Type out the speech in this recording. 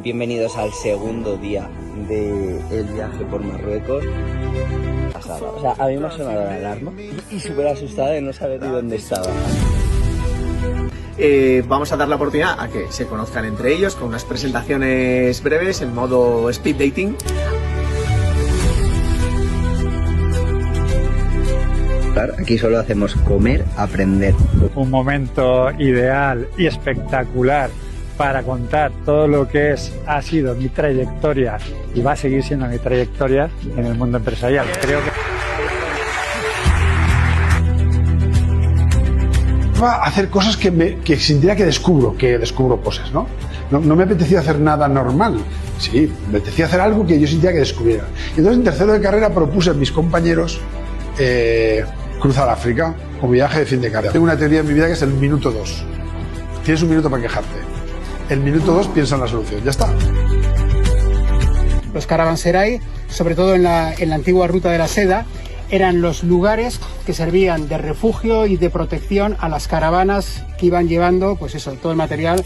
Bienvenidos al segundo día del viaje por Marruecos. O sea, a mí me ha sonado la alarma y súper asustada de no saber ni dónde estaba. Vamos a dar la oportunidad a que se conozcan entre ellos con unas presentaciones breves en modo speed dating. Aquí solo hacemos comer, aprender. Un momento ideal y espectacular para contar todo lo que ha sido mi trayectoria y va a seguir siendo mi trayectoria en el mundo empresarial. Creo que va a hacer cosas que sintiera que descubro cosas, ¿no? No me apetecía hacer nada normal. Sí, me apetecía hacer algo que yo sentía que descubriera. Y entonces en tercero de carrera propuse a mis compañeros cruzar África como viaje de fin de carrera. Tengo una teoría en mi vida que es el minuto 2. Tienes un minuto para quejarte. El minuto 2 piensa en la solución. Ya está. Los caravanserai, sobre todo en la antigua ruta de la seda, eran los lugares que servían de refugio y de protección a las caravanas que iban llevando, pues eso, todo el material.